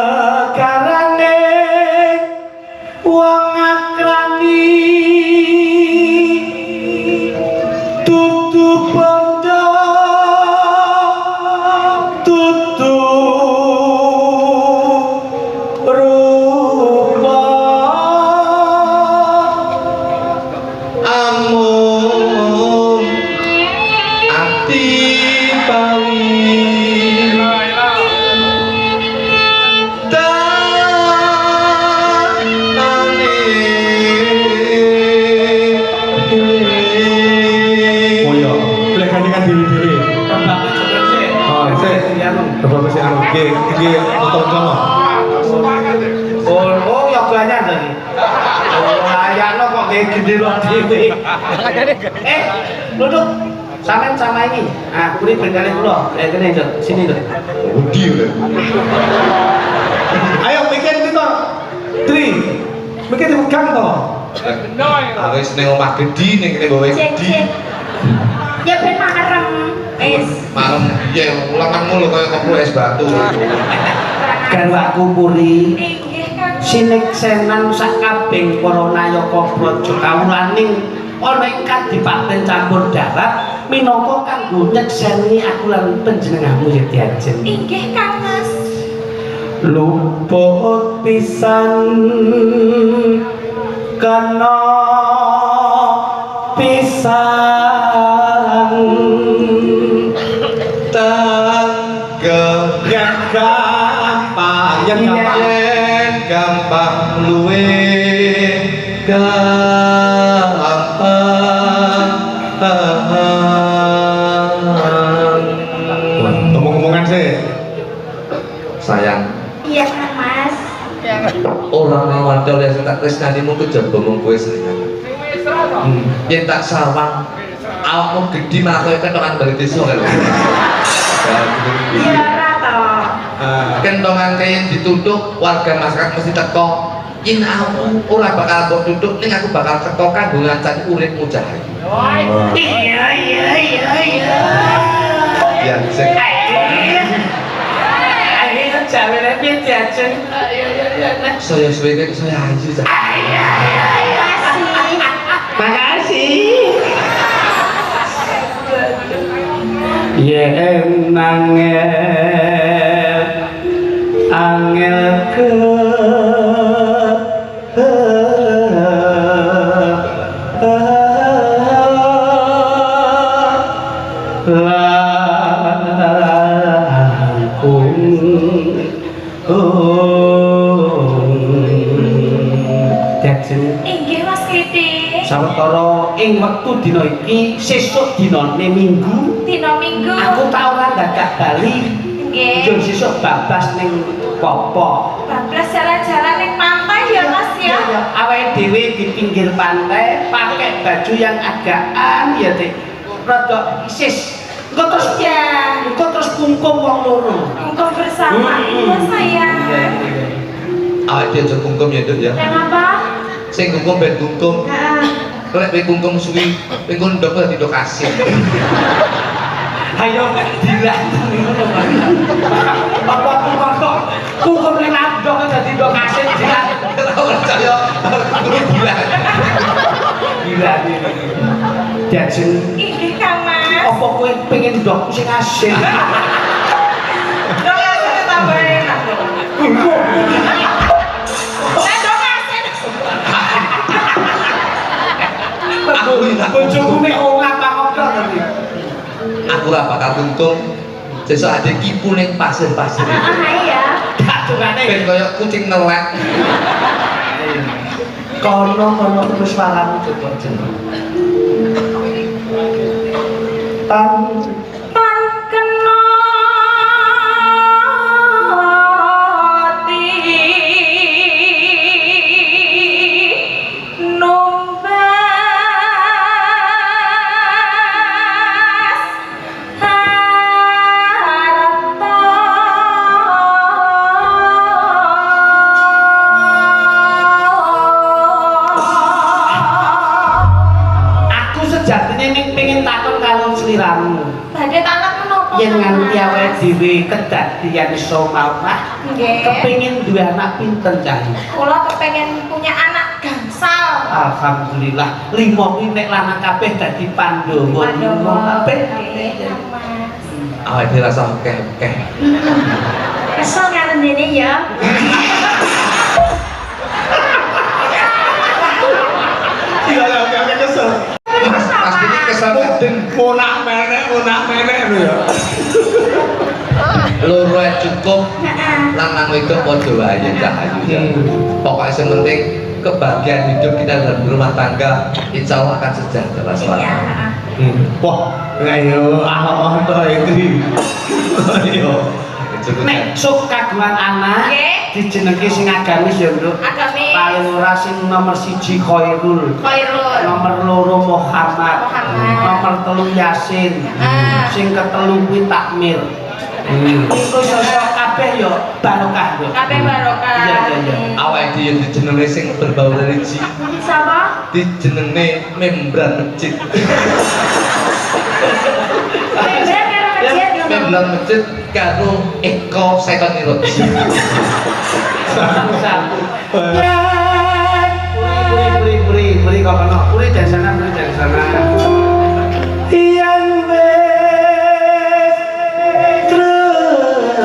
Kekarane wong akrani tutu bondo tutu rupa amun ati pawi Iki motor kono. Oh, yoganya tadi. Layakno kok kayak gede loh dhewe. Duduk. Sampean sama ini. Ah, kuwi bengkale kula. Kene, Dok. Sini, Dok. Budi udah. Ayo bikin itu. Tri. Bikin dipegang to. Wis ning omah gedhi ning kene gawe gedhi. Ya ben marem. Malam ya ulanganmu lho kaya kopo es batu. Garwaku puri. Sinik senan sak kabeh para nayaka braja kawulaning ana ing kadipaten campur darat minangka kanggo nyekseni aku lan panjenenganmu Yati Ajeng. Inggih Kang Mas. Luput pisan kena pisan gampang gampang luwe ngomong-ngomongan sih sayang. Iya Kang Mas. Orang lawan oleh tak tresnanimu kejaba mung kowe senengan. Yen tak sawang awakmu gedhi malah koyo kentongan bali desa kan. Iya ora to. Kentongan kaya dituthuk warga masyarakat mesti teko. Yen aku ora bakal mbok tuthuk ning aku bakal teko kanggo ngancani uripmu Cahaya. Iya. Ya, sik. ayo jawene piye Diajeng. Saya suwe kek saya aja Cahaya. Makasih. Yen angel ke Inggih Mas Kriti. sawetara ing wektu dina iki sesuk dinane Minggu Dina Minggu. aku tak ora dadak bali Nggih. yo sesuk babas ning Popo Bablas jalan-jalan ning pantai ya Mas ya. awake dhewe di pinggir pantai pakai baju yang agakan ya Dik rada isis engko terus Ya. engko terus kungkum wong loro Kungkum bersama. Iya sayang. Awak dia aja kungkum ya Duk ya. Yang apa? Sing kungkum ben kungkum. Heeh. Lek kowe kungkum suwi, pengko ndok dadi ndok asin. ayo dilatih ngono apa kok kungkum ning andok dadi ndok asin dilatih Ora percaya. Bulan. gila iki Diajeng Inggih Kang Mas. apa kowe pengen ndok sing asin Dong ya tambah enak. bojoku nek ora apa-apa tadi. Aku ora bakal kungkum. Sesuk ade kipu ning pasir-pasir. Iya. Kadungane Ben koyo kucing nelek. kono terus suaramu coba jeneng. Tan Kena sliramu. Badhe tanak menapa? Yen nganti awake dhewe kedadian iso mawah, Nggih. kepengin duwe anak pinten cah? Kula kepengen punya anak gangsal. Alhamdulillah, 5 kuwi nek lanang kabeh dadi Pandhawa. Kabeh. Nggih, Mas. Awake dhewe rasa akeh-akeh. Kesel karo dene ya. Iya, ya kesel. Pasti ini kesel Mudeng monak menek lho ya. loro ae cukup Heeh. lanang wedok padha wae cahayu ya. Pokoknya yang penting kebahagiaan hidup kita dalam rumah tangga insya Allah akan sejahtera Iya, selalu. heeh. Wah, ayo ah to iki. Ayo. Cukup Nek sok kagungan anak Nggih. dijenengke sing agamis ya, Nduk. Agamis. Paling ora sing nomor 1 Khairul. Khairul. Nomor 2 Muhammad. Muhammad. Nomor 3 Yasin. Ah. Sing ketelu kuwi Takmir. Iku sosok kabeh ya barokah, Nduk. Kabeh barokah. Iya, iya, iya. awake dhewe dijenenge sing berbau religi Sapa? dijenenge membran masjid. Membran karo masjid yo. Membran masjid karo Eko Setan Niroji. Satu. Beri kok kena. Beri dan sana. Yang wes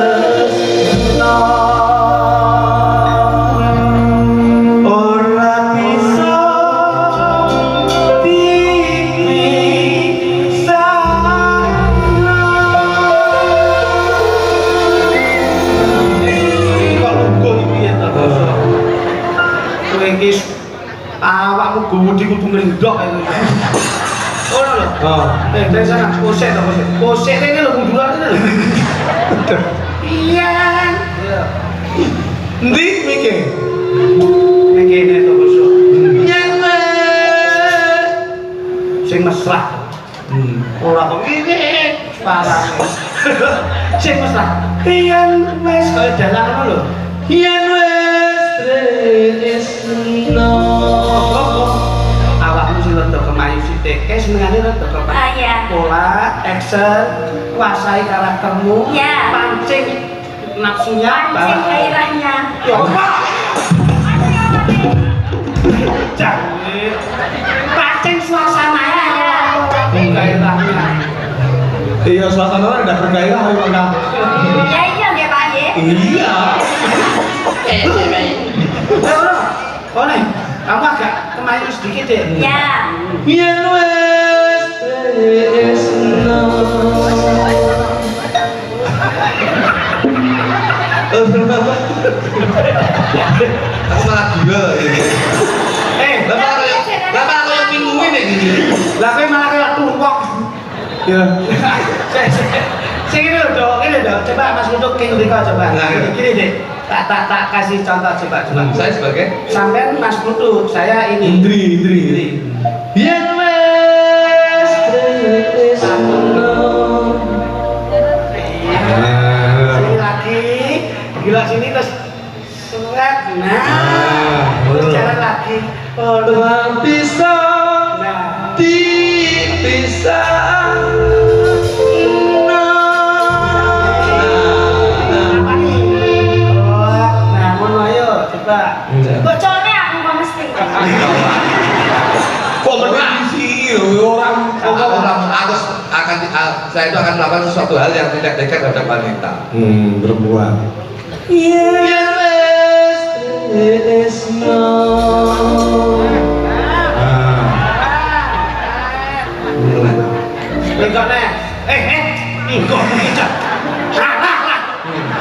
tresno ora bisa awakmu gumudi kudu ngendok itu. Ora lho. Dari sana posek to posek. Posek ini lho munduran ini lho. Iya. Ndi mikir? Mikirne to bosok. Yen wes sing mesra. Ora kok ngene parah. Sing mesra. Yen wes kaya dalan ngono lho. Yen wes tresno. Awakmu sing rada kemayu sithik, senengane rada kemayu. Ah, iya. Pola, action, kuasai karaktermu, Iya. pancing nafsunya, Pancing gairahnya. Ya apa? Jangan. Pancing suasananya. Gairahnya. Iya, suasana ada bergairah memang kamu. Ya iya nggih Pak Ye. Iya. Oh nih, kamu agak kemayu sedikit deh. Ya. Yen wes tresno. Aku malah gila ini. Lah malah yang minggu ini gini. Lah kowe malah kayak tumpok. Ya. Sing ini lho, Dok. Ini lho, coba Mas Luduk King Rika coba. Nah, Gini deh. Tak kasih contoh coba. Saya sebagai Sampean Mas Luduk, saya ini. Indri. Yen wes tresno. Sini lagi. Gila sini terus surat. Nah, terus jalan lagi. Ora bisa. Nah, dipisah. Apa nih? Nah, ngono ayo coba. Bocone aku kok mesti. Kok berisi orang saya itu akan melakukan sesuatu hal yang tidak dekat terhadap wanita. perempuan. Yen wes tresno. Minggu nih, minggu mungkin cak. Lah.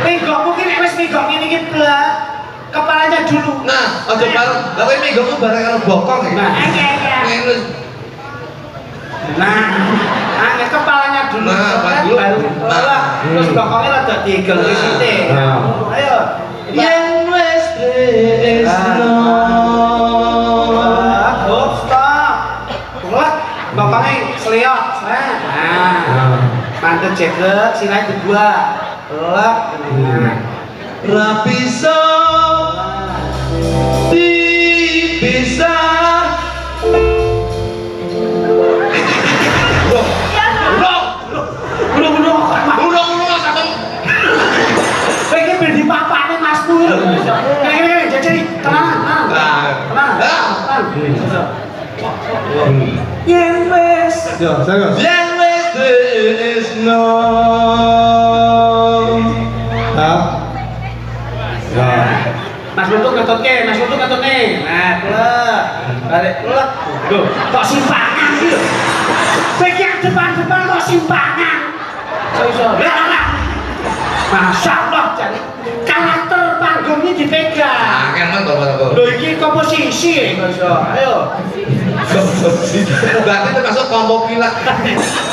Minggu mungkin wes minggu ini kita kepalanya dulu. Nah, ojo bareng, lah kowe minggu ku bareng karo bokong ya. Nah. Iya. Ngene Nah, kepalanya dulu. Nah, kan, dulu. baru Nah. lah. Terus bokongnya rada digel di sini. Nah. Ayo. yen wis tresno. Stop. Buat bokongnya seliot. Nah. Mantep ceklek, silai kedua. Lep. Ra bisa dipisah. Ya. Tresno. Hah? Ya. Mas Lutuk ketutke, Mas Lutuk ketutke. Nah, plek. Balik plek. Loh, kok simpangan sih? Pikir depan-depan kok simpangan. Kok iso? Lah. Masya Allah, jadi karakter panggung ini dipegang. Kan men to. Lho iki komposisi kok iso. Ayo. Berarti termasuk kelompok pilak.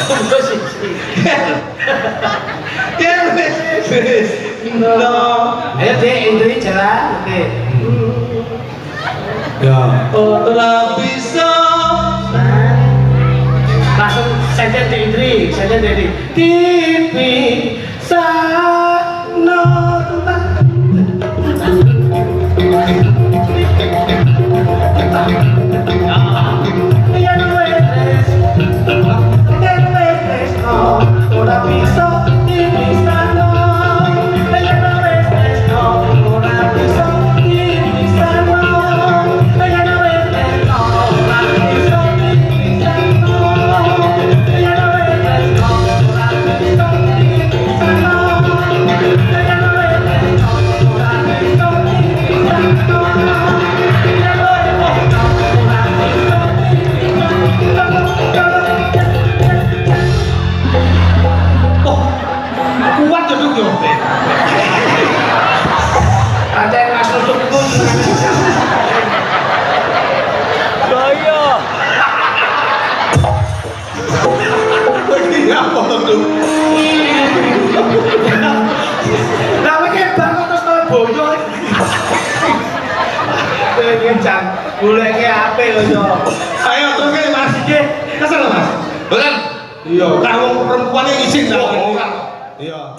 Komposisi. Ya wis. Ayo Dek, Indri jalan, Dek. Ya. Ora bisa. Langsung saja Dek Indri, saja Dek Indri. Tipi sana ora bisa dipisahno. Kuat duduk yo. Ada yang Mas Lutuk pun. Gaya. Ini apa tuh? Lah iki banget terus kaya boyo. Iki jam goleke apik lho yo. Ayo terus ke Mas. Nggih, Kesel Mas. Bukan. Iya, kamu perempuan yang izin. Iya.